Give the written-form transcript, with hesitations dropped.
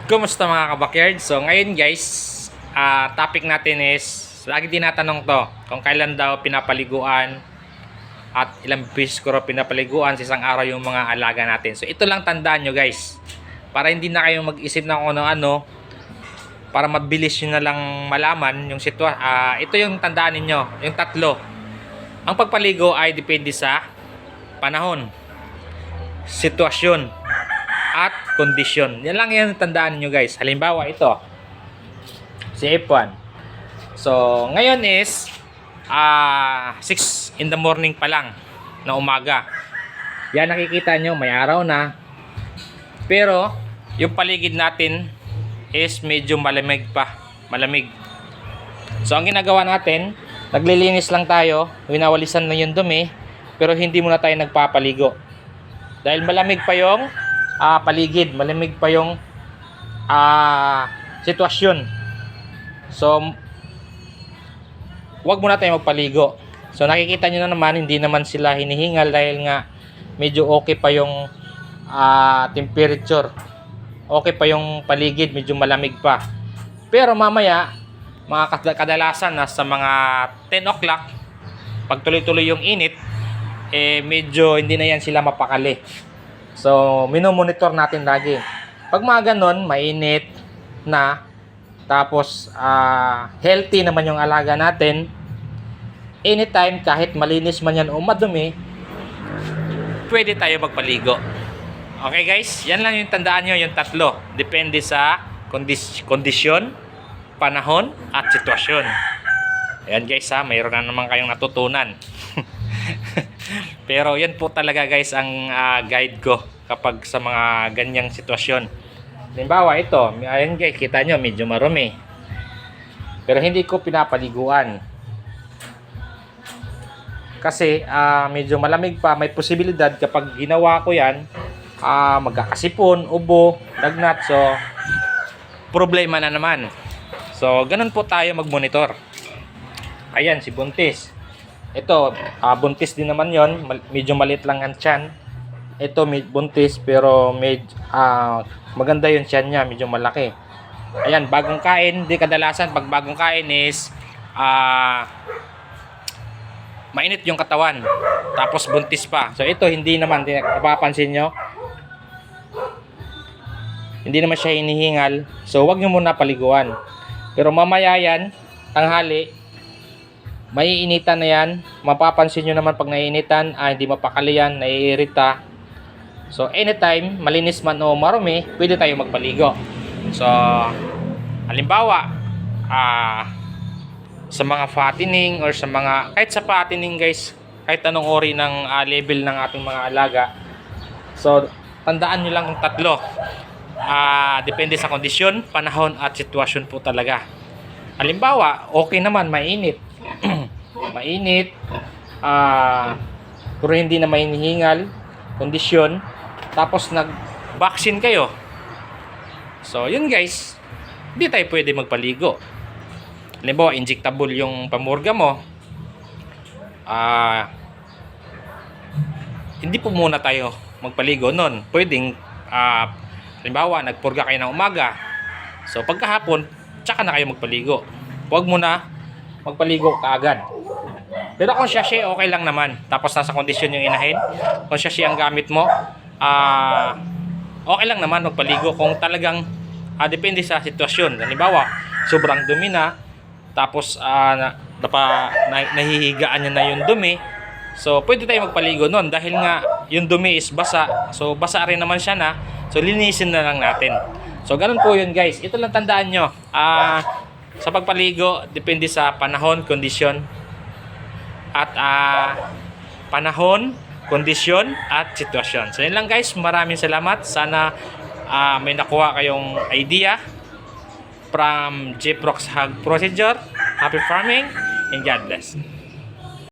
Kumusta mga kabakyard? So ngayon guys, topic natin is, lagi tinatanong to, kung kailan daw pinapaliguan at ilang beses ko pinapaliguan sa isang araw yung mga alaga natin. So ito lang tandaan nyo guys, para hindi na kayo mag-isip ng ano-ano, para mabilis nyo na lang malaman yung ito yung tandaan ninyo, yung tatlo. Ang pagpaligo ay depende sa panahon, sitwasyon, at kondisyon. Yan lang yung tandaan niyo guys. Halimbawa ito, si F1. So ngayon is 6 in the morning pa lang na umaga. Yan, nakikita nyo may araw na, pero yung paligid natin is medyo malamig pa. Malamig. So ang ginagawa natin, naglilinis lang tayo, winawalisan na yung dumi, pero hindi muna tayo nagpapaligo dahil malamig pa yung paligid, malamig pa yung sitwasyon. So wag muna tayo magpaligo. So nakikita nyo na naman, hindi naman sila hinihingal dahil nga medyo okay pa yung temperature, okay pa yung paligid, medyo malamig pa. Pero mamaya, mga kadalasan nasa mga 10 o'clock, pag tuloy-tuloy yung init, medyo hindi na yan sila mapakali. So, minomonitor natin lagi. Pag mga ganon, mainit na, tapos healthy naman yung alaga natin, anytime, kahit malinis man yan o madumi, pwede tayo magpaligo. Okay guys, yan lang yung tandaan nyo, yung tatlo. Depende sa kondisyon, panahon, at sitwasyon. Ayan guys mayroon na naman kayong natutunan. Pero yan po talaga guys ang guide ko kapag sa mga ganyang sitwasyon. Halimbawa ito, ayan guys, kita nyo medyo marumi, pero hindi ko pinapaliguan kasi medyo malamig pa. May posibilidad kapag ginawa ko yan, magkakasipon, ubo, lagnat, so problema na naman. So ganun po tayo mag-monitor. Ayan si buntis. Ito, buntis din naman yon, medyo maliit lang ang tiyan. Ito buntis pero maganda yung tiyan niya, medyo malaki. Ayan, bagong kain. Di kadalasan pag bagong kain is mainit yung katawan, tapos buntis pa. So ito hindi naman, napapansin nyo, hindi naman siya hinihingal. So wag nyo muna paliguan. Pero mamaya yan, tanghali, maiinitan na yan. Mapapansin nyo naman pag naiinitan, hindi mapakali yan, naiirita. So anytime, malinis man o marumi, pwede tayo magpaligo. So halimbawa, sa mga fattening or sa mga, kahit sa fattening guys, kahit anong ori ng level ng ating mga alaga. So tandaan nyo lang yung tatlo. Depende sa kondisyon, panahon, at sitwasyon po talaga. Halimbawa, okay naman, mainit. Mainit, pero hindi na mahinihingal, kondisyon, tapos nag-vaccine kayo. So yun guys, hindi tayo pwede magpaligo. Halimbawa, injectable yung pamurga mo, hindi po muna tayo magpaligo nun. Pwedeng halimbawa, nagpurga kayo ng umaga, so pagkahapon, tsaka na kayo magpaligo. Huwag muna magpaligo kaagad. Pero kung sachet, okay lang naman. Tapos nasa kondisyon yung inahin, kung sachet ang gamit mo, okay lang naman magpaligo. Kung talagang depende sa sitwasyon. Halimbawa, sobrang dumi na, tapos nahihigaan niya na yung dumi, so pwede tayo magpaligo nun dahil nga yung dumi is basa. So basa rin naman siya na, so linisin na lang natin. So ganun po yun guys. Ito lang tandaan nyo, sa pagpaligo, depende sa panahon, kondisyon, at kondisyon, at sitwasyon. So yun lang guys, maraming salamat. Sana may nakuha kayong idea from JPROX Hog Procedure. Happy farming and God bless.